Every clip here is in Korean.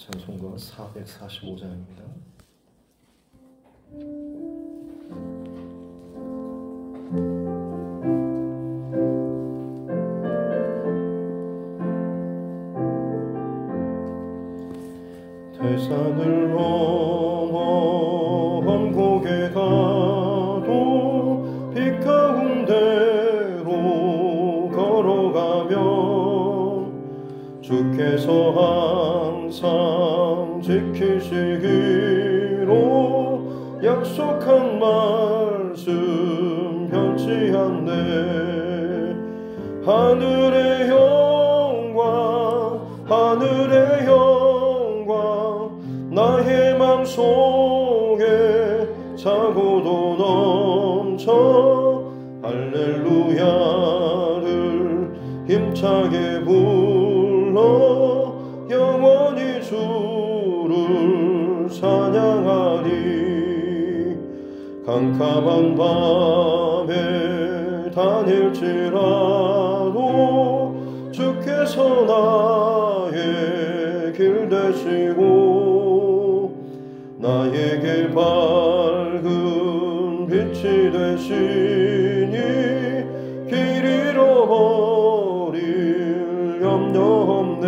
찬송가 445장입니다. 대산을 넘어 먼 곳에 가도 빛 가운데로 걸어가면 주께서 항상 지키시기로 약속한 말씀 변치 않네. 하늘의 영광 하늘의 영광 나의 맘속에 차고도 넘쳐 할렐루야를 힘차게 불러 영원히 주를 찬양하리. 캄캄한 밤에 다닐지라도 주께서 나의 길 되시고 나에게 밝은 빛이 되시니 길 잃어버릴 염려 없네.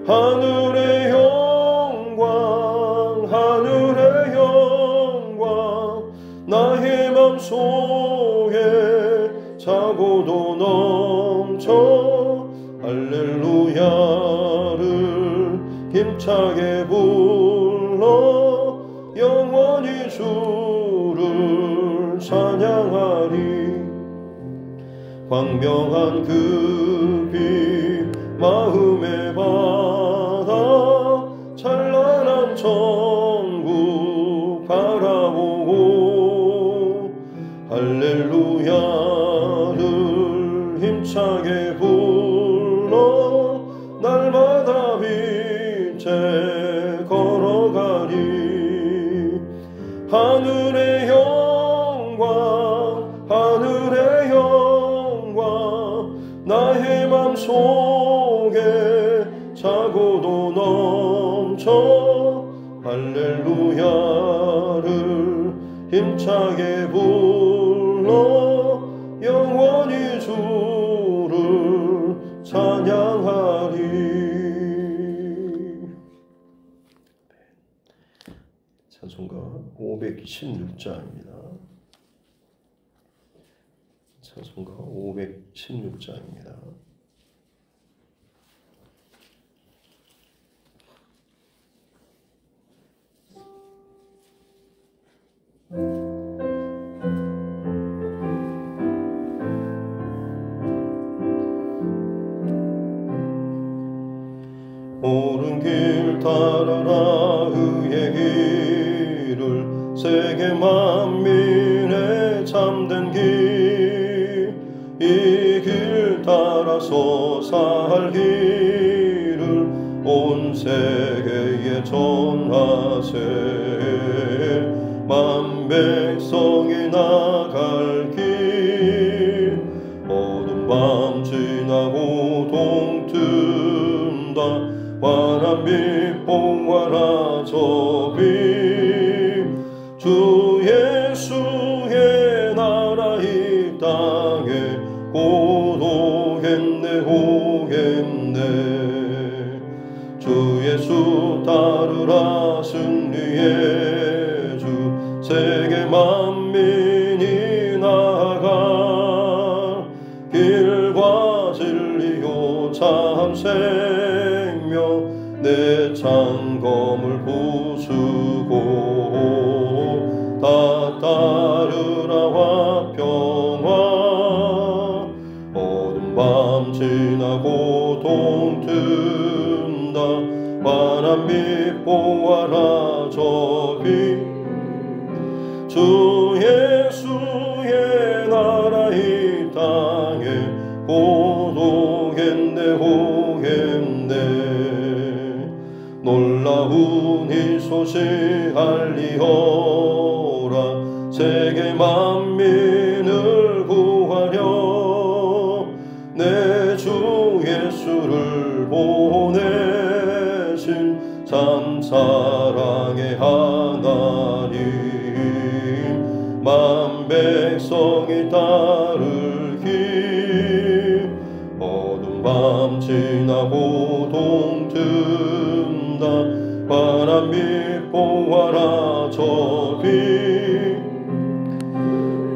하늘의 영광 하늘의 영광 나의 맘속에 차고도 넘쳐 할렐루야를 힘차게 불러 영원히 주를 찬양하리. 광명한 그 빛 마음의 바다 찬란한 천국 바라보고 할렐루야를 힘차게 불러 날마다 빛에 걸어가리. 하늘의 영광 하늘의 영광 나의 맘속에 차고도 넘쳐 할렐루야를 힘차게 불러 영원히 주를 찬양하리. 찬송가 516장입니다. 찬송가 516장입니다. 옳은 길 따르라 의의 길을 세계 만민의 참된 길, 이 길 따라서 살기를 온 세계에 전하세. 만 백성이 나갈 길 어두운 밤 지나고 동튼다 환한 빛 봉화라 저 빛 주 예수의 나라 이 땅에 고도했네 오겠네. 주 예수 따르라 승리의 주 세계 만민이 나아가 길과 진리요 참 생명 내 창검을 부수고 다 따르라 화평화. 어두운 밤 지나고 동튼다 환한 빛 보아라 저 빛 주 예수의 나라 이 땅에 고도겠네 오겠네. 놀라운 이 소식 알리어라 세계 만민을 구하려 내 주 예수를 보내 지나고 동튼다 바람이 보아라 저비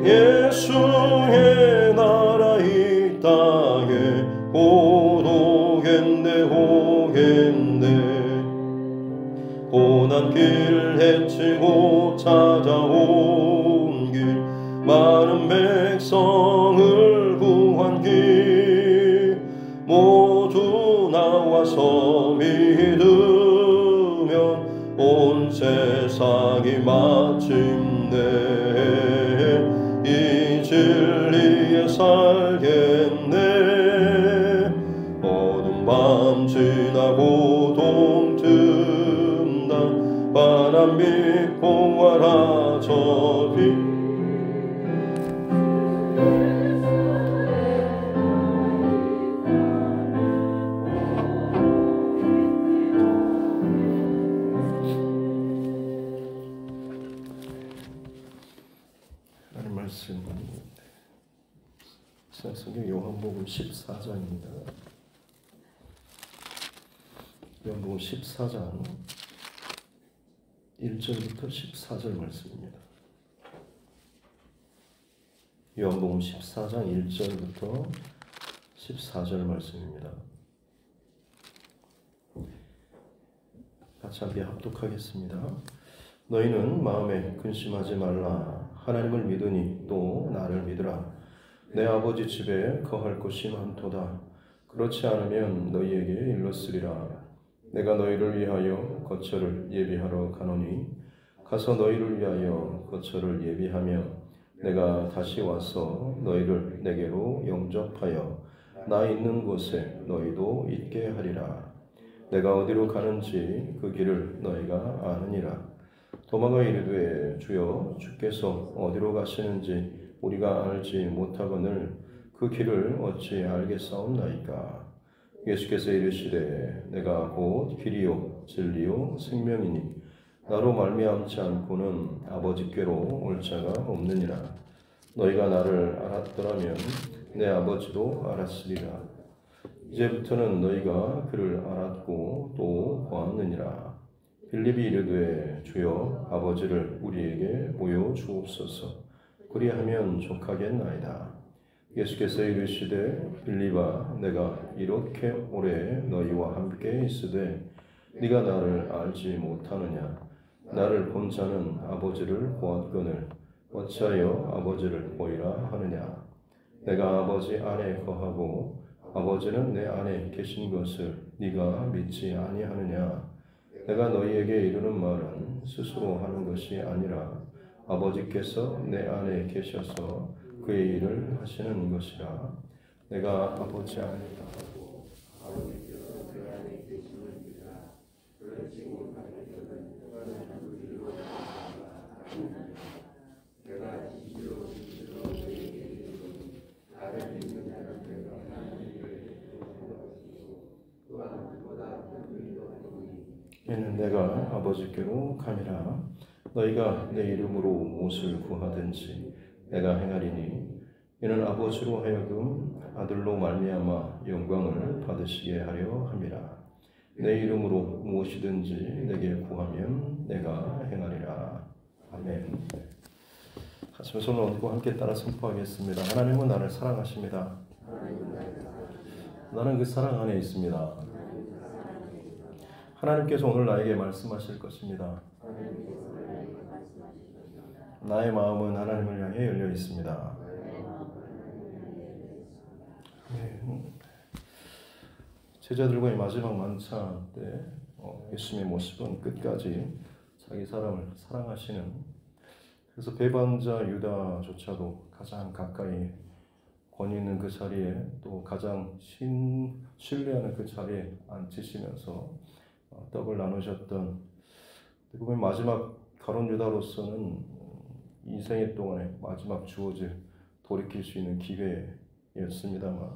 예수의 나라 이 땅에 오겠네 오겠네 고난길 헤치고 찾아온 길 많은 백성을 구한 길 모두 나와서 믿으면 온 세상이 마침내 이 진리에 살겠네 어두운 밤 지나고 동튼다 바람이 보아라 저비 하나님 말씀 성경 요한복음 14장입니다. 요한복음 14장 1절부터 14절 말씀입니다. 요한복음 14장 1절부터 14절 말씀입니다. 같이 함께 합독하겠습니다. 너희는 마음에 근심하지 말라. 하나님을 믿으니 또 나를 믿으라. 내 아버지 집에 거할 곳이 많도다. 그렇지 않으면 너희에게 일렀으리라. 내가 너희를 위하여 거처를 예비하러 가노니 가서 너희를 위하여 거처를 예비하며 내가 다시 와서 너희를 내게로 영접하여 나 있는 곳에 너희도 있게 하리라. 내가 어디로 가는지 그 길을 너희가 아느니라. 도마가 이르되 주여 주께서 어디로 가시는지 우리가 알지 못하거늘 그 길을 어찌 알겠사옵나이까. 예수께서 이르시되 내가 곧 길이요 진리요 생명이니 나로 말미암지 않고는 아버지께로 올 자가 없느니라. 너희가 나를 알았더라면 내 아버지도 알았으리라. 이제부터는 너희가 그를 알았고 또 보았느니라. 빌립이 이르되 주여 아버지를 우리에게 보여주옵소서. 그리하면 족하겠나이다. 예수께서 이르시되 빌립아 내가 이렇게 오래 너희와 함께 있으되 네가 나를 알지 못하느냐. 나를 본 자는 아버지를 보았거늘 어찌하여 아버지를 보이라 하느냐. 내가 아버지 안에 거하고 아버지는 내 안에 계신 것을 네가 믿지 아니하느냐. 내가 너희에게 이르는 말은 스스로 하는 것이 아니라 아버지께서 내 안에 계셔서 그의 일을 하시는 것이라. 내가 아버지 안에 거하고 아버지께서 내 안에 계시느니라. 그렇지 못하는 것은 내가 진실로 너희에게 이르노니 나를 믿는 자는 내가 하나님을 또한 그보다 큰 일도 하노니 이는 내가 아버지께로 가니라. 너희가 내 이름으로 무엇을 구하든지 내가 행하리니 이는 아버지로 하여금 아들로 말미암아 영광을 받으시게 하려 함이라. 내 이름으로 무엇이든지 내게 구하면 내가 행하리라. 아멘. 가슴에 손을 얹고 함께 따라 선포하겠습니다. 하나님은 나를 사랑하십니다. 나는 그 사랑 안에 있습니다. 하나님께서 오늘 나에게 말씀하실 것입니다. 나의 마음은 하나님을 향해 열려 있습니다. 제자들과의 마지막 만찬 때 예수님의 모습은 끝까지 자기 사람을 사랑하시는, 그래서 배반자 유다조차도 가장 가까이 권위 있는 그 자리에 또 가장 신뢰하는 그 자리에 앉히시면서 떡을 나누셨던, 보면 마지막 가룟 유다로서는 인생의 동안에 마지막 주어질 돌이킬 수 있는 기회였습니다만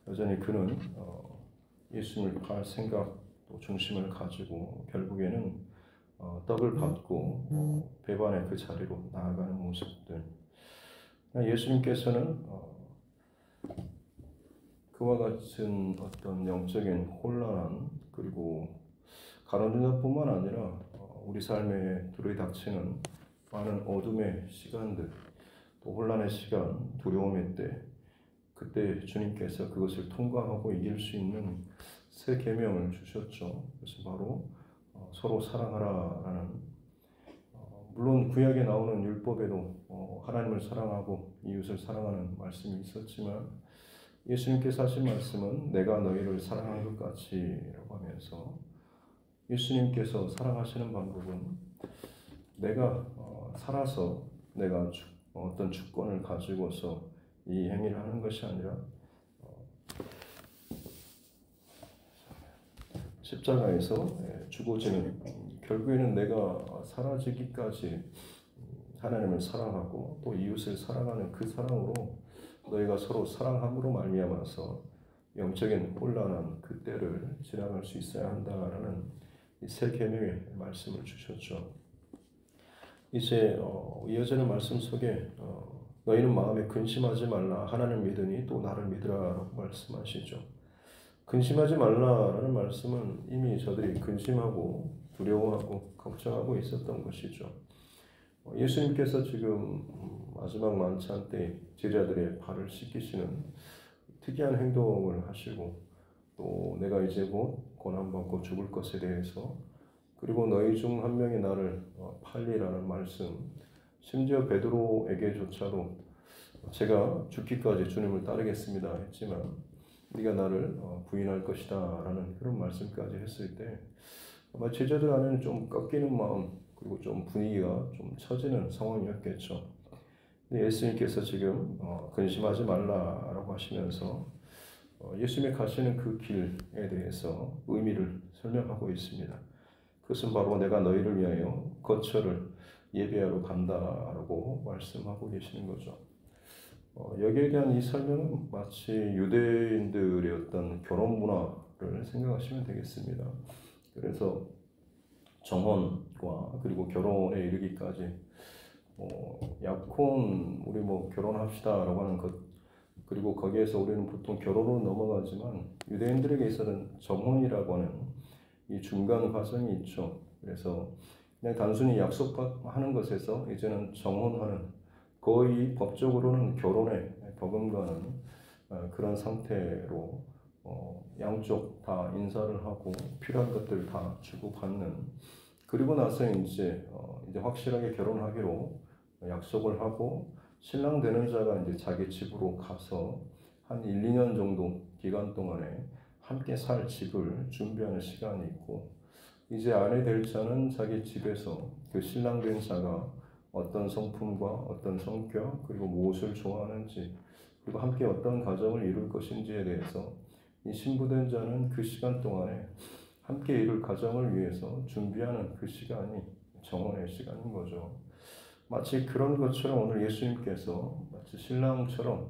여전히 그는 예수님을 팔 생각 또 중심을 가지고 결국에는 떡을 받고 배반의 그 자리로 나아가는 모습들. 예수님께서는 그와 같은 어떤 영적인 혼란 그리고 가난주자뿐만 아니라 우리 삶에 들이닥치는 많은 어둠의 시간들 또 혼란의 시간, 두려움의 때 그때 주님께서 그것을 통과하고 이길 수 있는 새 계명을 주셨죠. 그것은 바로 서로 사랑하라라는 물론 구약에 나오는 율법에도 하나님을 사랑하고 이웃을 사랑하는 말씀이 있었지만 예수님께서 하신 말씀은 내가 너희를 사랑한 것 같이라고 하면서 예수님께서 사랑하시는 방법은 내가 살아서 내가 어떤 주권을 가지고서 이 행위를 하는 것이 아니라 십자가에서 죽어지는 결국에는 내가 사라지기까지 하나님을 사랑하고 또 이웃을 사랑하는 그 사랑으로 너희가 서로 사랑함으로 말미암아서 영적인 혼란한 그 때를 지나갈 수 있어야 한다라는 이 새 계명의 말씀을 주셨죠. 이제 이어지는 말씀 속에 너희는 마음에 근심하지 말라 하나님을 믿으니 또 나를 믿으라라고 말씀하시죠. 근심하지 말라라는 말씀은 이미 저들이 근심하고 두려워하고 걱정하고 있었던 것이죠. 예수님께서 지금 마지막 만찬 때 제자들의 발을 씻기시는 특이한 행동을 하시고 또 내가 이제 곧 고난받고 죽을 것에 대해서 그리고 너희 중 한 명이 나를 팔리라는 말씀 심지어 베드로에게조차도 제가 죽기까지 주님을 따르겠습니다 했지만 네가 나를 부인할 것이다 라는 그런 말씀까지 했을 때 아마 제자들 안에는 좀 꺾이는 마음 그리고 좀 분위기가 좀 처지는 상황이었겠죠. 근데 예수님께서 지금 근심하지 말라라고 하시면서 예수님이 가시는 그 길에 대해서 의미를 설명하고 있습니다. 그것은 바로 내가 너희를 위하여 거처를 예비하러 간다라고 말씀하고 계시는 거죠. 여기에 대한 이 설명은 마치 유대인들의 어떤 결혼 문화를 생각하시면 되겠습니다. 그래서 정혼과 그리고 결혼에 이르기까지 약혼 우리 결혼합시다라고 하는 것 그리고 거기에서 우리는 보통 결혼으로 넘어가지만 유대인들에게 있어서는 정혼이라고 하는 이 중간 과정이 있죠. 그래서 그냥 단순히 약속하는 것에서 이제는 정혼하는 거의 법적으로는 결혼에 버금가는 그런 상태로 양쪽 다 인사를 하고 필요한 것들을 다 주고받는 그리고 나서 이제 확실하게 결혼하기로 약속을 하고 신랑 되는 자가 이제 자기 집으로 가서 한 1, 2년 정도 기간 동안에 함께 살 집을 준비하는 시간이 있고 이제 아내 될 자는 자기 집에서 그 신랑 된 자가 어떤 성품과 어떤 성격 그리고 무엇을 좋아하는지 그리고 함께 어떤 가정을 이룰 것인지에 대해서 이 신부된 자는 그 시간 동안에 함께 이룰 가정을 위해서 준비하는 그 시간이 정혼의 시간인 거죠. 마치 그런 것처럼 오늘 예수님께서 마치 신랑처럼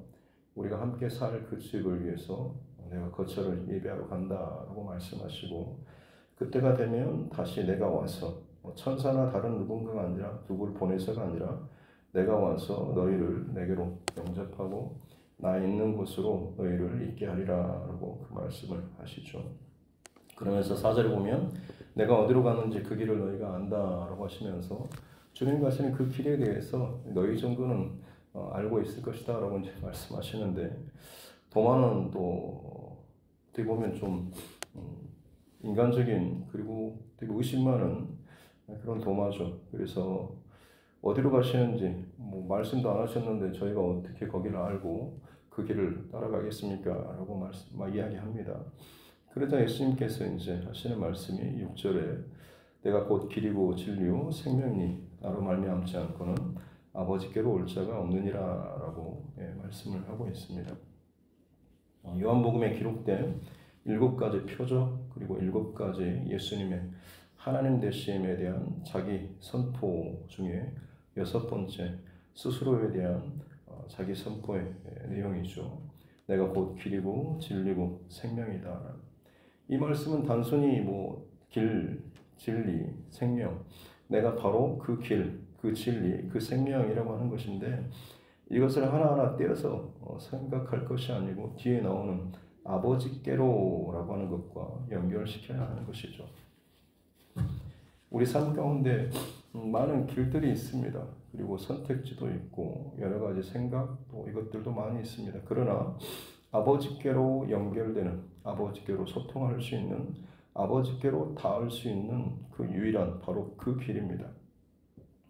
우리가 함께 살 그 집을 위해서 내가 거처를 예비하러 간다라고 말씀하시고 그때가 되면 다시 내가 와서 천사나 다른 누군가가 아니라 누구를 보내서가 아니라 내가 와서 너희를 내게로 영접하고 나 있는 곳으로 너희를 있게 하리라라고 그 말씀을 하시죠. 그러면서 4절에 보면 내가 어디로 가는지 그 길을 너희가 안다라고 하시면서 주님 가시는 그 길에 대해서 너희 정도는 알고 있을 것이다 라고 이제 말씀하시는데 도마는 또 어떻게 보면 좀 인간적인 그리고 되게 의심 많은 그런 도마죠. 그래서 어디로 가시는지 말씀도 안 하셨는데 저희가 어떻게 거기를 알고 그 길을 따라가겠습니까? 라고 이야기합니다. 그러자 예수님께서 이제 하시는 말씀이 6절에 내가 곧 길이고 진리요 생명이니 나로 말미암지 않고는 아버지께로 올 자가 없느니라 라고 말씀을 하고 있습니다. 요한복음에 기록된 7가지 표적 그리고 7가지 예수님의 하나님 되심에 대한 자기 선포 중에 6번째 스스로에 대한 자기 선포의 내용이죠. 내가 곧 길이고 진리고 생명이다. 이 말씀은 단순히 길, 진리, 생명 내가 바로 그 길, 그 진리, 그 생명이라고 하는 것인데 이것을 하나하나 떼어서 생각할 것이 아니고 뒤에 나오는 아버지께로라고 하는 것과 연결시켜야 하는 것이죠. 우리 삶 가운데 많은 길들이 있습니다. 그리고 선택지도 있고 여러 가지 생각도 이것들도 많이 있습니다. 그러나 아버지께로 연결되는, 아버지께로 소통할 수 있는, 아버지께로 닿을 수 있는 그 유일한 바로 그 길입니다.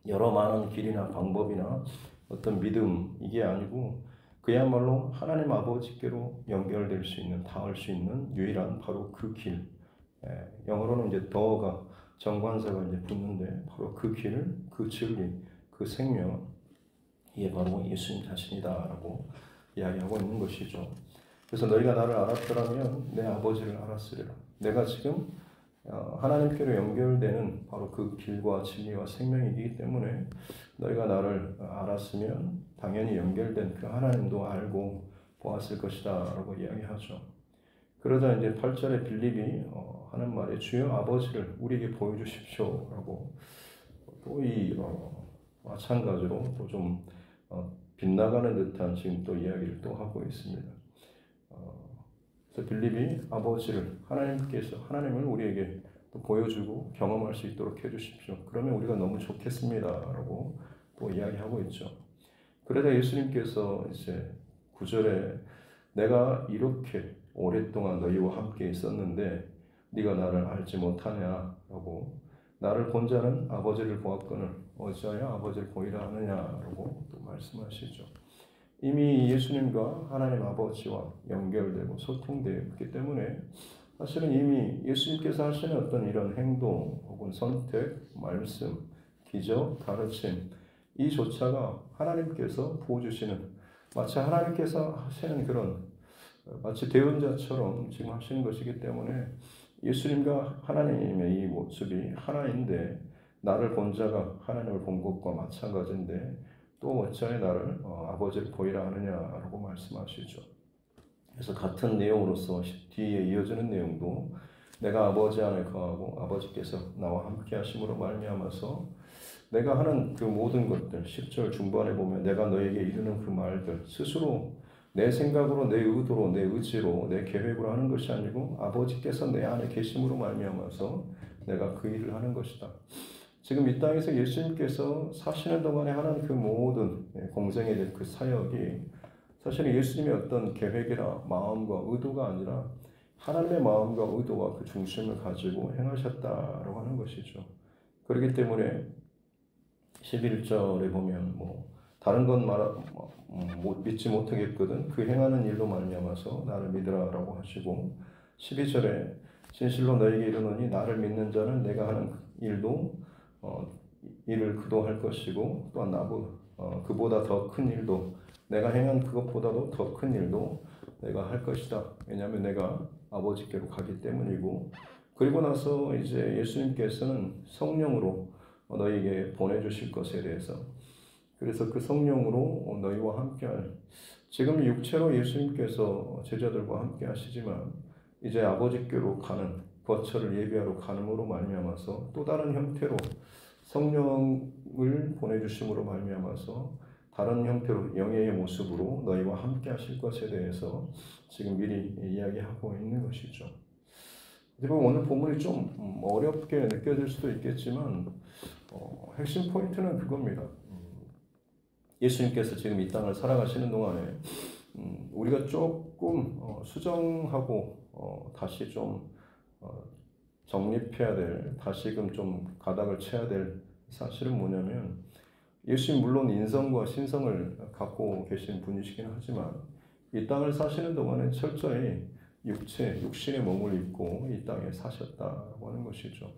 여러 많은 길이나 방법이나 어떤 믿음 이게 아니고 그야말로 하나님 아버지께로 연결될 수 있는, 닿을 수 있는 유일한 바로 그 길. 영어로는 이제 더가 정관사가 이제 붙는데 바로 그 길, 그 진리, 그 생명 이게 바로 예수님 자신이다라고 이야기하고 있는 것이죠. 그래서 너희가 나를 알았더라면 내 아버지를 알았으리라. 내가 지금 하나님께로 연결되는 바로 그 길과 진리와 생명이기 때문에 너희가 나를 알았으면 당연히 연결된 그 하나님도 알고 보았을 것이다 라고 이야기하죠. 그러자 이제 8절에 빌립이 하는 말에 주여 아버지를 우리에게 보여주십시오 라고 또 이 마찬가지로 또 좀 빗나가는 듯한 지금 또 이야기를 또 하고 있습니다. 그래서 빌립이 아버지를 하나님을 우리에게 또 보여주고 경험할 수 있도록 해주십시오. 그러면 우리가 너무 좋겠습니다라고 또 이야기하고 있죠. 그러자 예수님께서 이제 9절에 내가 이렇게 오랫동안 너희와 함께 있었는데 네가 나를 알지 못하냐라고 나를 본 자는 아버지를 보았거늘 어찌하여 아버지를 보이라 하느냐라고 또 말씀하시죠. 이미 예수님과 하나님 아버지와 연결되고 소통되었기 때문에 사실은 이미 예수님께서 하시는 어떤 이런 행동 혹은 선택, 말씀, 기적, 가르침 이조차가 하나님께서 부어주시는 마치 하나님께서 하시는 그런 마치 대언자처럼 지금 하시는 것이기 때문에 예수님과 하나님의 이 모습이 하나인데 나를 본 자가 하나님을 본 것과 마찬가지인데 또 어찌하여 나를 아버지를 보이라 하느냐라고 말씀하시죠. 그래서 같은 내용으로서 뒤에 이어지는 내용도 내가 아버지 안에 거하고 아버지께서 나와 함께 하심으로 말미암아서 내가 하는 그 모든 것들 10절 중반에 보면 내가 너에게 이르는 그 말들 스스로 내 생각으로 내 의도로 내 의지로 내 계획으로 하는 것이 아니고 아버지께서 내 안에 계심으로 말미암아서 내가 그 일을 하는 것이다. 지금 이 땅에서 예수님께서 사시는 동안에 하는 그 모든 공생에 대한 그 사역이 사실은 예수님의 어떤 계획이나 마음과 의도가 아니라 하나님의 마음과 의도와 그 중심을 가지고 행하셨다라고 하는 것이죠. 그렇기 때문에 11절에 보면 다른 건 믿지 못하겠거든 그 행하는 일로 말미암아서 나를 믿으라라고 하시고 12절에 진실로 너에게 이르노니 나를 믿는 자는 내가 하는 일도 일을 그도 할 것이고 또한 그보다 더 큰 일도 내가 행한 그것보다도 더 큰 일도 내가 할 것이다. 왜냐하면 내가 아버지께로 가기 때문이고 그리고 나서 이제 예수님께서는 성령으로 너희에게 보내주실 것에 대해서 그래서 그 성령으로 너희와 함께할 지금 육체로 예수님께서 제자들과 함께 하시지만 이제 아버지께로 가는 거처를 예비하러 가는으로 말미암아서 또 다른 형태로 성령을 보내주심으로 말미암아서 다른 형태로 영예의 모습으로 너희와 함께 하실 것에 대해서 지금 미리 이야기하고 있는 것이죠. 오늘 본문이 좀 어렵게 느껴질 수도 있겠지만 핵심 포인트는 그겁니다. 예수님께서 지금 이 땅을 살아가시는 동안에 우리가 조금 수정하고 다시 좀 정립해야 될, 다시금 좀 가닥을 쳐야 될 사실은 뭐냐면 예수님 물론 인성과 신성을 갖고 계신 분이시긴 하지만 이 땅을 사시는 동안에 철저히 육신의 몸을 입고 이 땅에 사셨다고 하는 것이죠.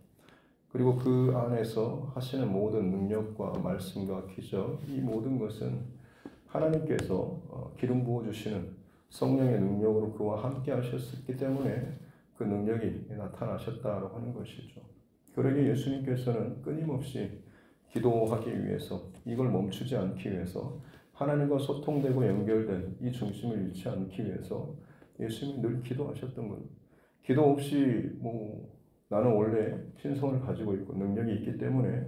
그리고 그 안에서 하시는 모든 능력과 말씀과 기적 이 모든 것은 하나님께서 기름 부어주시는 성령의 능력으로 그와 함께 하셨기 때문에 그 능력이 나타나셨다고 하는 것이죠. 그러기에 예수님께서는 끊임없이 기도하기 위해서 이걸 멈추지 않기 위해서 하나님과 소통되고 연결된 이 중심을 잃지 않기 위해서 예수님이 늘 기도하셨던 것. 기도 없이 나는 원래 신성을 가지고 있고 능력이 있기 때문에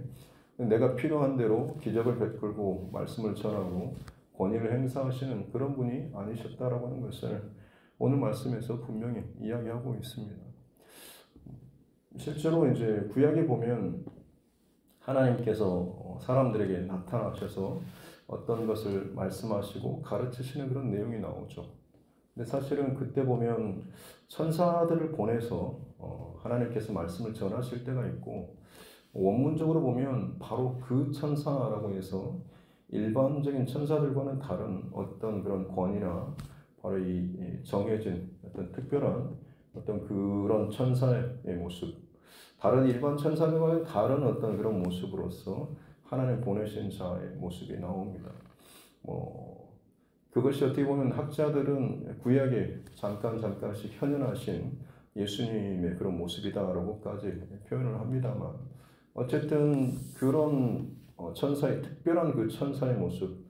내가 필요한 대로 기적을 베풀고 말씀을 전하고 권위를 행사하시는 그런 분이 아니셨다라고 하는 것을 오늘 말씀에서 분명히 이야기하고 있습니다. 실제로 이제 구약에 보면 하나님께서 사람들에게 나타나셔서 어떤 것을 말씀하시고 가르치시는 그런 내용이 나오죠. 근데 사실은 그때 보면 천사들을 보내서 하나님께서 말씀을 전하실 때가 있고, 원문적으로 보면 바로 그 천사라고 해서 일반적인 천사들과는 다른 어떤 그런 권위나 바로 이 정해진 어떤 특별한 어떤 그런 천사의 모습, 다른 일반 천사들과는 다른 어떤 그런 모습으로서 하나님 보내신 자의 모습이 나옵니다. 그것이 어떻게 보면 학자들은 구약에 잠깐씩 현현하신 예수님의 그런 모습이다라고까지 표현을 합니다만, 어쨌든 그런 천사의 특별한 그 천사의 모습,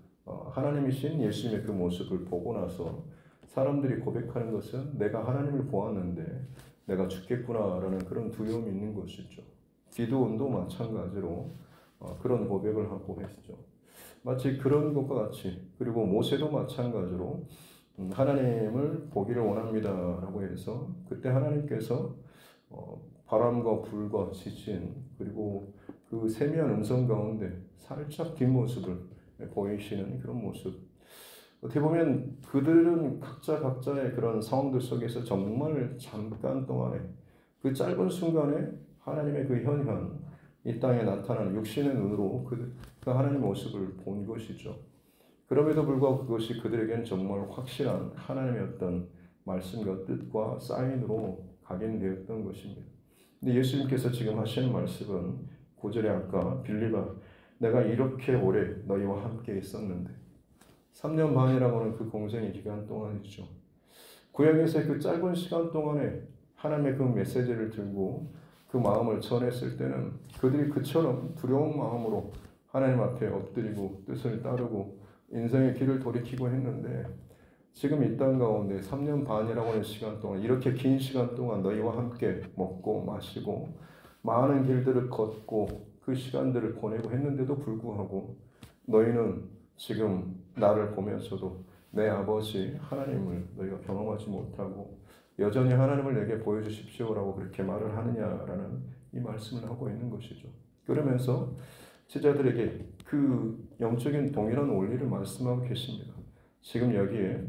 하나님이신 예수님의 그 모습을 보고 나서 사람들이 고백하는 것은 내가 하나님을 보았는데 내가 죽겠구나라는 그런 두려움이 있는 것이죠. 기드온도 마찬가지로 그런 고백을 하고 했죠. 마치 그런 것과 같이, 그리고 모세도 마찬가지로 하나님을 보기를 원합니다라고 해서 그때 하나님께서 바람과 불과 지진, 그리고 그 세미한 음성 가운데 살짝 뒷모습을 보이시는 그런 모습. 어떻게 보면 그들은 각자의 그런 상황들 속에서 정말 잠깐 동안에, 그 짧은 순간에 하나님의 그 현현, 이 땅에 나타나는 육신의 눈으로 그 하나님의 모습을 본 것이죠. 그럼에도 불구하고 그것이 그들에게는 정말 확실한 하나님의 어떤 말씀과 뜻과 사인으로 각인되었던 것입니다. 근데 예수님께서 지금 하시는 말씀은 9절에 아까 빌립아, 내가 이렇게 오래 너희와 함께 있었는데, 3년 반이라고 하는 그 공생의 기간 동안이죠. 구약에서의 그 짧은 시간 동안에 하나님의 그 메시지를 들고 그 마음을 전했을 때는 그들이 그처럼 두려운 마음으로 하나님 앞에 엎드리고 뜻을 따르고 인생의 길을 돌이키고 했는데, 지금 이 땅 가운데 3년 반이라고 하는 시간 동안, 이렇게 긴 시간 동안 너희와 함께 먹고 마시고 많은 길들을 걷고 그 시간들을 보내고 했는데도 불구하고 너희는 지금 나를 보면서도 내 아버지 하나님을 너희가 경험하지 못하고 여전히 하나님을 내게 보여주십시오라고 그렇게 말을 하느냐라는 이 말씀을 하고 있는 것이죠. 그러면서 제자들에게 그 영적인 동일한 원리를 말씀하고 계십니다. 지금 여기에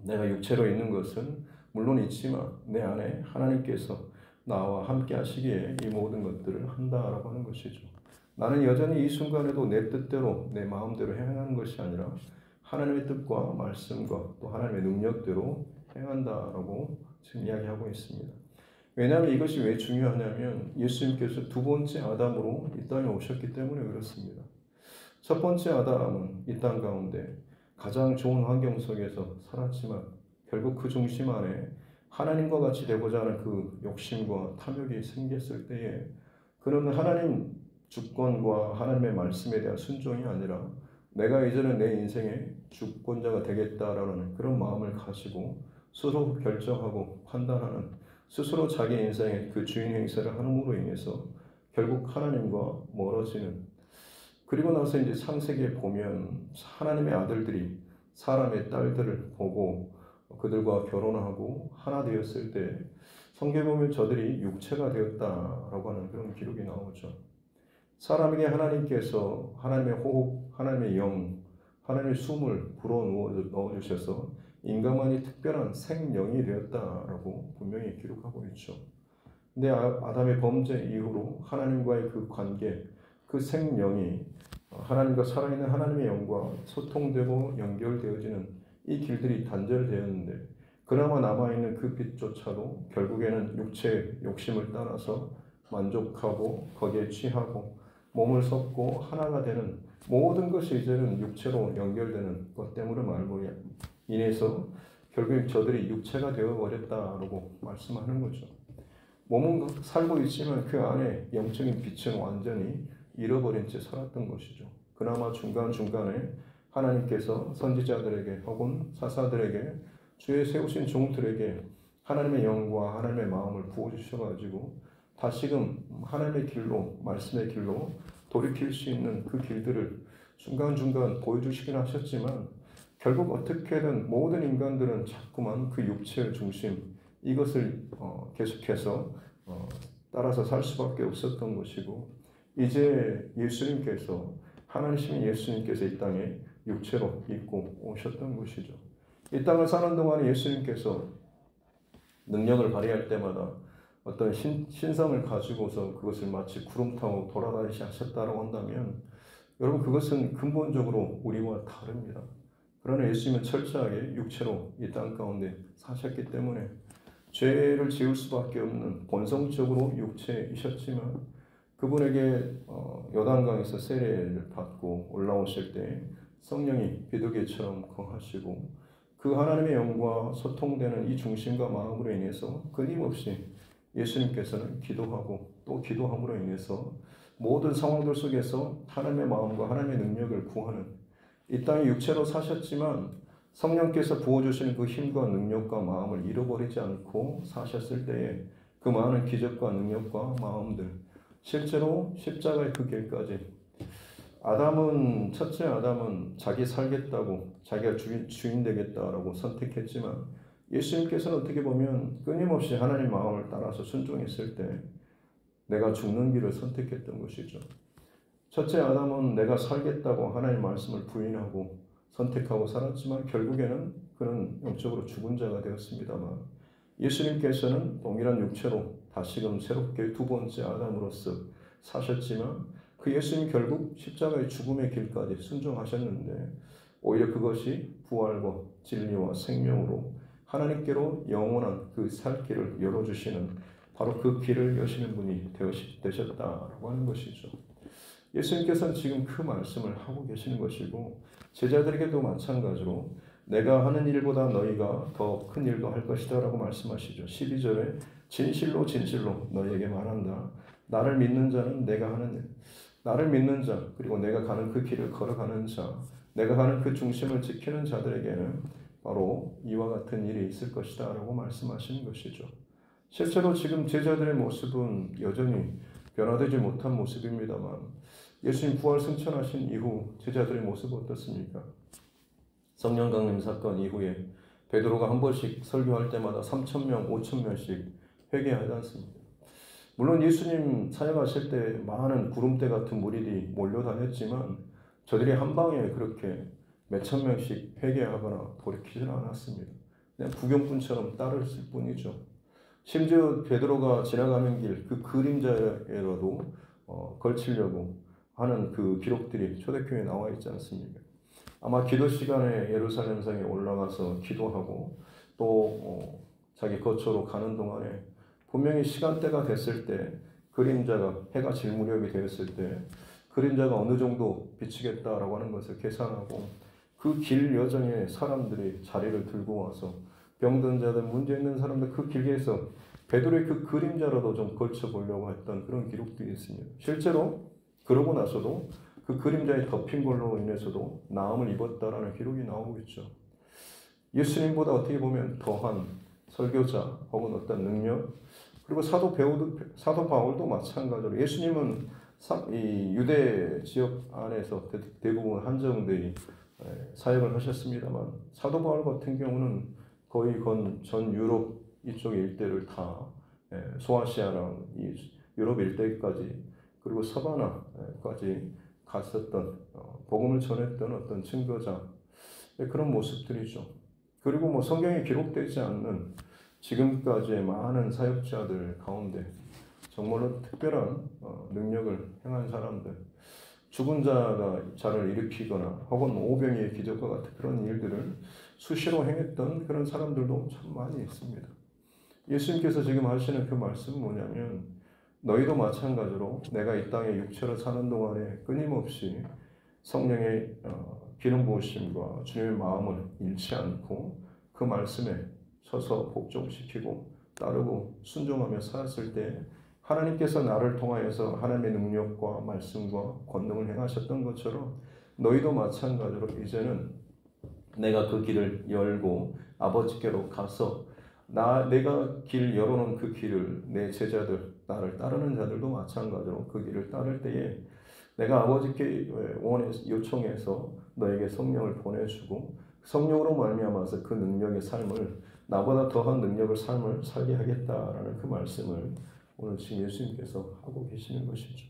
내가 육체로 있는 것은 물론 있지만 내 안에 하나님께서 나와 함께 하시기에 이 모든 것들을 한다라고 하는 것이죠. 나는 여전히 이 순간에도 내 뜻대로 내 마음대로 행하는 것이 아니라 하나님의 뜻과 말씀과 또 하나님의 능력대로 행한다라고 지금 이야기하고 있습니다. 왜냐하면 이것이 왜 중요하냐면 예수님께서 두 번째 아담으로 이 땅에 오셨기 때문에 그렇습니다. 첫 번째 아담은 이 땅 가운데 가장 좋은 환경 속에서 살았지만 결국 그 중심 안에 하나님과 같이 되고자 하는 그 욕심과 탐욕이 생겼을 때에 그는 하나님 주권과 하나님의 말씀에 대한 순종이 아니라 내가 이제는 내 인생의 주권자가 되겠다라는 그런 마음을 가지고 스스로 결정하고 판단하는, 스스로 자기 인생의 그 주인 행세를 함으로 인해서 결국 하나님과 멀어지는, 그리고 나서 이제 창세기에 보면 하나님의 아들들이 사람의 딸들을 보고 그들과 결혼하고 하나 되었을 때 성경에 보면 저들이 육체가 되었다라고 하는 그런 기록이 나오죠. 사람에게 하나님께서 하나님의 호흡, 하나님의 영, 하나님의 숨을 불어 넣어주셔서 인간만이 특별한 생명이 되었다라고 분명히 기록하고 있죠. 근데 아담의 범죄 이후로 하나님과의 그 관계, 그 생명이 하나님과 살아있는 하나님의 영과 소통되고 연결되어지는 이 길들이 단절되었는데, 그나마 남아있는 그 빛조차도 결국에는 육체의 욕심을 따라서 만족하고 거기에 취하고 몸을 섞고 하나가 되는 모든 것이 이제는 육체로 연결되는 것 때문에 말로 인해서 결국 저들이 육체가 되어버렸다라고 말씀하는 거죠. 몸은 살고 있지만 그 안에 영적인 빛은 완전히 잃어버린 채 살았던 것이죠. 그나마 중간중간에 하나님께서 선지자들에게 혹은 사사들에게 주의 세우신 종들에게 하나님의 영과 하나님의 마음을 부어주셔가지고 다시금 하나님의 길로, 말씀의 길로 돌이킬 수 있는 그 길들을 중간중간 보여주시긴 하셨지만 결국 어떻게든 모든 인간들은 자꾸만 그 육체의 중심 이것을 계속해서 따라서 살 수밖에 없었던 것이고, 이제 예수님께서 하나님이신 예수님께서 이 땅에 육체로 입고 오셨던 것이죠. 이 땅을 사는 동안에 예수님께서 능력을 발휘할 때마다 어떤 신성을 가지고서 그것을 마치 구름 타고 돌아다니시 하셨다고 한다면, 여러분 그것은 근본적으로 우리와 다릅니다. 그러나 예수님은 철저하게 육체로 이 땅 가운데 사셨기 때문에 죄를 지을 수밖에 없는 본성적으로 육체이셨지만, 그분에게 요단강에서 세례를 받고 올라오실 때 성령이 비둘기처럼 거하시고, 그 하나님의 영과 소통되는 이 중심과 마음으로 인해서 끊임없이 예수님께서는 기도하고 또 기도함으로 인해서 모든 상황들 속에서 하나님의 마음과 하나님의 능력을 구하는, 이 땅에 육체로 사셨지만 성령께서 부어주시는 그 힘과 능력과 마음을 잃어버리지 않고 사셨을 때에 그 많은 기적과 능력과 마음들, 실제로 십자가의 그 길까지, 첫째 아담은 자기 살겠다고, 자기가 주인 되겠다라고 선택했지만, 예수님께서는 어떻게 보면 끊임없이 하나님 마음을 따라서 순종했을 때 내가 죽는 길을 선택했던 것이죠. 첫째 아담은 내가 살겠다고 하나님의 말씀을 부인하고 선택하고 살았지만 결국에는 그는 영적으로 죽은 자가 되었습니다만, 예수님께서는 동일한 육체로 다시금 새롭게 두 번째 아담으로서 사셨지만, 그 예수님 결국 십자가의 죽음의 길까지 순종하셨는데, 오히려 그것이 부활과 진리와 생명으로 하나님께로 영원한 그 살 길을 열어주시는, 바로 그 길을 여시는 분이 되셨다라고 하는 것이죠. 예수님께서는 지금 그 말씀을 하고 계시는 것이고, 제자들에게도 마찬가지로 내가 하는 일보다 너희가 더 큰 일도 할 것이다 라고 말씀하시죠. 12절에 진실로 진실로 너희에게 말한다. 나를 믿는 자는 내가 하는 일, 나를 믿는 자, 그리고 내가 가는 그 길을 걸어가는 자, 내가 가는 그 중심을 지키는 자들에게는 바로 이와 같은 일이 있을 것이다 라고 말씀하시는 것이죠. 실제로 지금 제자들의 모습은 여전히 변화되지 못한 모습입니다만, 예수님 부활 승천하신 이후 제자들의 모습은 어떻습니까? 성령 강림 사건 이후에 베드로가 한 번씩 설교할 때마다 3,000명, 5,000명씩 회개하지 않습니다. 물론 예수님 사역하실 때 많은 구름대 같은 무리들이 몰려다녔지만 저들이 한 방에 그렇게 몇천 명씩 회개하거나 돌이키지는 않았습니다. 그냥 구경꾼처럼 따르실 뿐이죠. 심지어 베드로가 지나가는 길 그 그림자에라도 걸치려고 하는 그 기록들이 초대교회에 나와 있지 않습니까? 아마 기도 시간에 예루살렘 성에 올라가서 기도하고 또 자기 거처로 가는 동안에 분명히 시간대가 됐을 때, 그림자가 해가 질 무렵이 되었을 때 그림자가 어느 정도 비치겠다라고 하는 것을 계산하고 그 길 여정에 사람들이 자리를 들고 와서 병든 자들, 문제 있는 사람들 그 길에서 베드로의 그 그림자라도 좀 걸쳐보려고 했던 그런 기록들이 있습니다. 실제로 그러고 나서도 그 그림자에 덮인 걸로 인해서도 나음을 입었다라는 기록이 나오고 있죠. 예수님보다 어떻게 보면 더한 설교자 혹은 어떤 능력, 그리고 사도 바울도 마찬가지로, 예수님은 이 유대 지역 안에서 대부분 한정되이 사역을 하셨습니다만, 사도 바울 같은 경우는 거의 전 유럽 이쪽 일대를 다 소아시아랑 이 유럽 일대까지, 그리고 서바나까지 갔었던 복음을 전했던 어떤 증거자, 그런 모습들이죠. 그리고 뭐 성경에 기록되지 않는 지금까지의 많은 사역자들 가운데 정말로 특별한 능력을 행한 사람들, 죽은 자가 자를 일으키거나 혹은 오병이의 기적과 같은 그런 일들을 수시로 행했던 그런 사람들도 참 많이 있습니다. 예수님께서 지금 하시는 그 말씀은 뭐냐면, 너희도 마찬가지로 내가 이 땅에 육체로 사는 동안에 끊임없이 성령의 기름 부으심과 주님의 마음을 잃지 않고 그 말씀에 서서 복종시키고 따르고 순종하며 살았을 때, 하나님께서 나를 통하여서 하나님의 능력과 말씀과 권능을 행하셨던 것처럼 너희도 마찬가지로 이제는 내가 그 길을 열고 아버지께로 가서 내가 길 열어놓은 그 길을 내 제자들, 나를 따르는 자들도 마찬가지로 그 길을 따를 때에 내가 아버지께 요청해서 너에게 성령을 보내주고 성령으로 말미암아서 그 능력의 삶을 나보다 더한 능력을 삶을 살게 하겠다라는 그 말씀을 오늘 지금 예수님께서 하고 계시는 것이죠.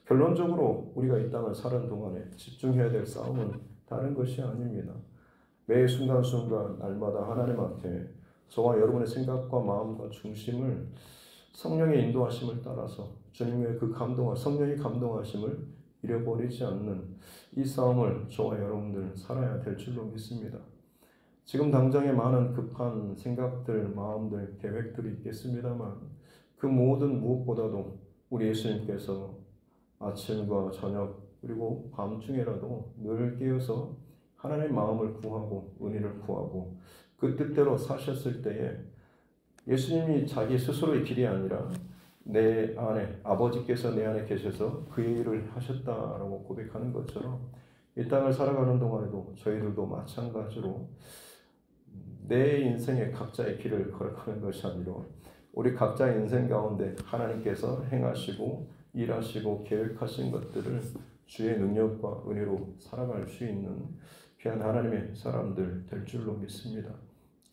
결론적으로 우리가 이 땅을 사는 동안에 집중해야 될 싸움은 다른 것이 아닙니다. 매 순간순간 날마다 하나님 앞에 저와 여러분의 생각과 마음과 중심을 성령의 인도하심을 따라서 주님의 그 성령의 감동하심을 잃어버리지 않는 이 싸움을 저와 여러분들 살아야 될 줄로 믿습니다. 지금 당장에 많은 급한 생각들, 마음들, 계획들이 있겠습니다만 그 모든 무엇보다도 우리 예수님께서 아침과 저녁 그리고 밤중에라도 늘 깨어서 하나님의 마음을 구하고 은혜를 구하고 그 뜻대로 사셨을 때에 예수님이 자기 스스로의 길이 아니라 내 안에 아버지께서 내 안에 계셔서 그의 일을 하셨다라고 고백하는 것처럼 이 땅을 살아가는 동안에도 저희들도 마찬가지로 내 인생의 각자의 길을 걸어가는 것이 아니라 우리 각자의 인생 가운데 하나님께서 행하시고 일하시고 계획하신 것들을 주의 능력과 은혜로 살아갈 수 있는 귀한 하나님의 사람들 될 줄로 믿습니다.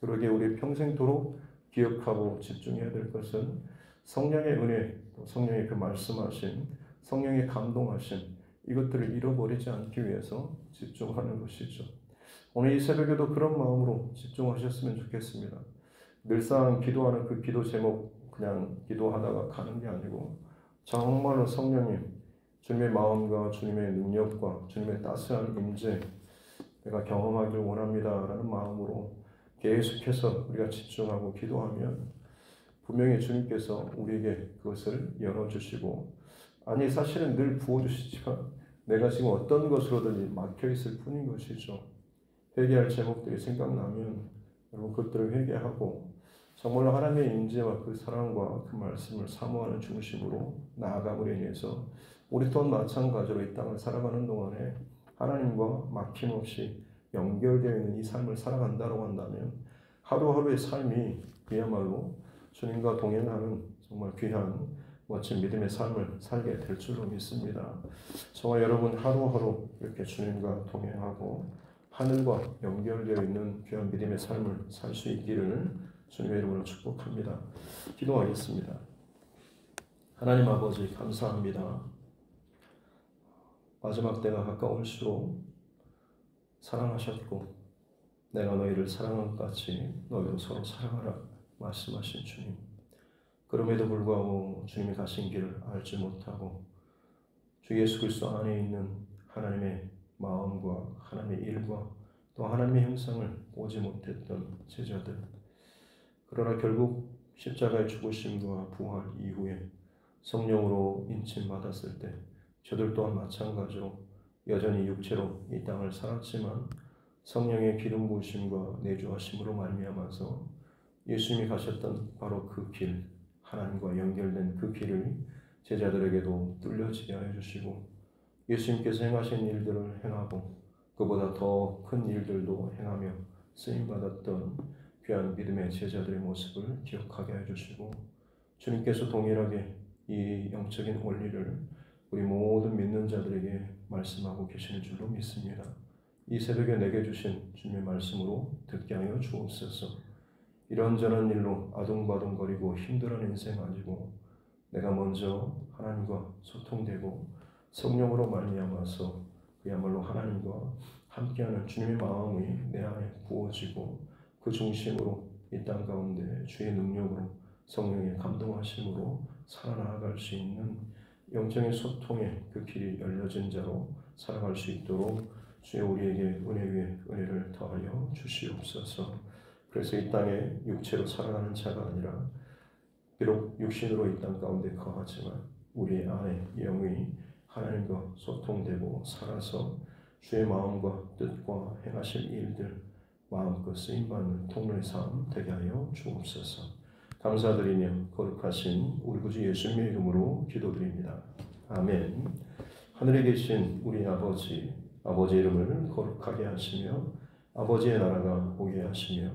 그러기에 우리 평생토록 기억하고 집중해야 될 것은 성령의 은혜, 성령의 그 말씀하신, 성령의 감동하신 이것들을 잃어버리지 않기 위해서 집중하는 것이죠. 오늘 이 새벽에도 그런 마음으로 집중하셨으면 좋겠습니다. 늘상 기도하는 그 기도 제목 그냥 기도하다가 가는 게 아니고 정말로 성령님, 주님의 마음과 주님의 능력과 주님의 따스한 임재 내가 경험하길 원합니다라는 마음으로 계속해서 우리가 집중하고 기도하면 분명히 주님께서 우리에게 그것을 열어주시고 아니 사실은 늘 부어주시지만 내가 지금 어떤 것으로든 막혀있을 뿐인 것이죠. 회개할 제목들이 생각나면 여러분 그것들을 회개하고 정말로 하나님의 임재와 그 사랑과 그 말씀을 사모하는 중심으로 나아감으로 인해서 우리 또한 마찬가지로 이 땅을 살아가는 동안에 하나님과 막힘없이 연결되어 있는 이 삶을 살아간다고 한다면 하루하루의 삶이 그야말로 주님과 동행하는 정말 귀한 멋진 믿음의 삶을 살게 될 줄로 믿습니다. 저와 여러분 하루하루 이렇게 주님과 동행하고 하늘과 연결되어 있는 귀한 믿음의 삶을 살 수 있기를 주님의 이름으로 축복합니다. 기도하겠습니다. 하나님 아버지 감사합니다. 마지막 때가 가까울수록 사랑하셨고 내가 너희를 사랑한 것 같이 너희도 서로 사랑하라 말씀하신 주님. 그럼에도 불구하고 주님이 가신 길을 알지 못하고 주 예수 그리스도 안에 있는 하나님의 마음과 하나님의 일과 또 하나님의 형상을 보지 못했던 제자들, 그러나 결국 십자가의 죽으심과 부활 이후에 성령으로 인침받았을 때 저들 또한 마찬가지로 여전히 육체로 이 땅을 살았지만 성령의 기름 부으심과 내주하심으로 말미암아서 예수님이 가셨던 바로 그 길, 하나님과 연결된 그 길을 제자들에게도 뚫려지게 하여 주시고 예수님께서 행하신 일들을 행하고 그보다 더 큰 일들도 행하며 쓰임받았던 귀한 믿음의 제자들의 모습을 기억하게 해주시고 주님께서 동일하게 이 영적인 원리를 우리 모든 믿는 자들에게 말씀하고 계시는 줄로 믿습니다. 이 새벽에 내게 주신 주님의 말씀으로 듣게 하여 주옵소서. 이런저런 일로 아둥바둥거리고 힘들어하는 인생 아니고 내가 먼저 하나님과 소통되고 성령으로 말미암아서 그야말로 하나님과 함께하는 주님의 마음이 내 안에 부어지고 그 중심으로 이 땅 가운데 주의 능력으로 성령의 감동하심으로 살아나갈 수 있는 영적인 소통의 그 길이 열려진 자로 살아갈 수 있도록 주여 우리에게 은혜 위에 은혜를 더하여 주시옵소서. 그래서 이 땅에 육체로 살아가는 자가 아니라 비록 육신으로 이 땅 가운데 거하지만 우리 안에 영이 하나님과 소통되고 살아서 주의 마음과 뜻과 행하실 일들 마음껏 쓰임받는 통로의 삶 되게 하여 주옵소서. 감사드리며 거룩하신 우리 구주 예수님의 이름으로 기도드립니다. 아멘. 하늘에 계신 우리 아버지, 아버지의 이름을 거룩하게 하시며 아버지의 나라가 오게 하시며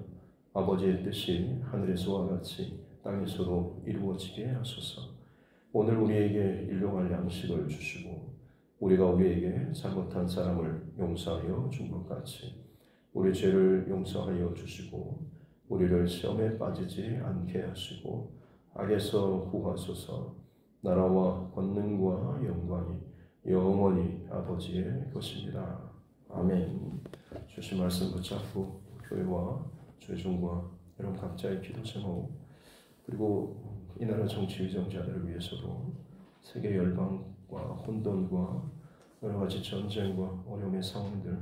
아버지의 뜻이 하늘에서와 같이 땅에서도 이루어지게 하소서. 오늘 우리에게 일용할 양식을 주시고 우리가 우리에게 잘못한 사람을 용서하여 준 것 같이 우리 죄를 용서하여 주시고 우리를 시험에 빠지지 않게 하시고 악에서 구하소서. 나라와 권능과 영광이 영원히 아버지의 것입니다. 아멘. 주신 말씀 붙잡고 교회와 죄중과 여러분 각자의 기도 제목 그리고 이 나라 정치 위정자들을 위해서도 세계 열방과 혼돈과 여러 가지 전쟁과 어려움의 상황들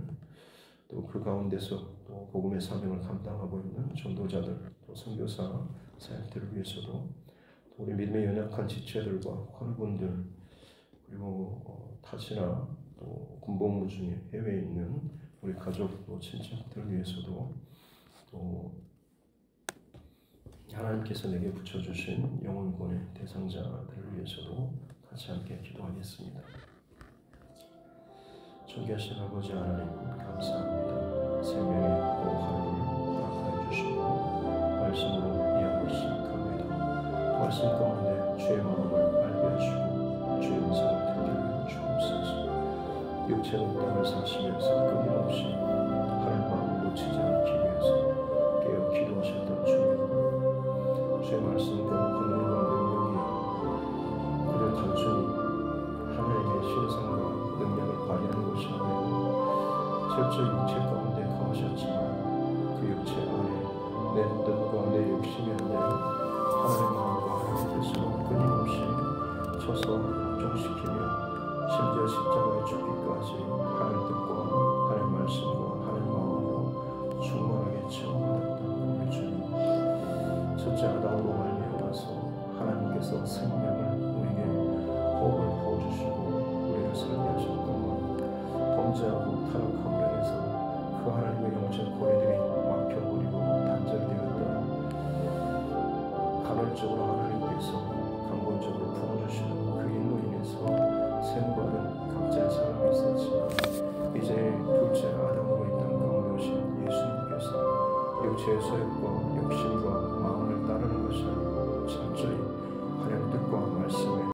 또 그 가운데서 또 복음의 사명을 감당하고 있는 전도자들 또 선교사 사역들을 위해서도 또 우리 믿음의 연약한 지체들과 환우분들 그리고 타지나 또 군복무 중에 해외에 있는 우리 가족 또 친척들을 위해서도 또 하나님께서 내게 붙여주신 영혼권의 대상자들을 위해서도 같이 함께 기도하겠습니다. 존귀하신 아버지 하나님 감사합니다. 생명의 또 하루를 허락하여 주시고 말씀으로 이해하고 시작합니다. 말씀 가운데 주의 마음을 알게 하시고 주의 음성을 듣게 하여 주옵소서. 육체의 땅을 사시면서 끊임없이 하나님 마음을 놓치지 않기 위해서 깨어 기도하셨던 주님, 주의 말씀과 권능과 능력이 그저 단순히 하나님의 신성과 능력을 발휘하는 것이 아니고 실제 육체 가운데 거하셨지만 그 육체 안에 내 뜻과 내 욕심이 아니라 하나님의 마음과 하나님의 뜻으로 끊임없이 쳐서 복종시키며 심지어 십자가에 죽기까지 하나님 뜻과 하나님 말씀과 하나님 마음으로 충만하게 체험받았던 우리 주님, 첫째 아담으로 말미암아서 하나님께서 생명을 우리에게 호흡을 부어주시고 우리를 살게 하셨건만 범죄하고 타락함으로 인해서 그 하나님의 영적 고리들이 막혀버리고 단절되었다. 간헐적으로 하나님께서 강권적으로 부어주시는 그 일로 인해서 생받은 각자의 사람이 있었지만 이제 둘째 아담으로 이 땅 가운데 오신 예수님께서 육체의 소욕과 욕심과 마음을 따르는 것이 아니고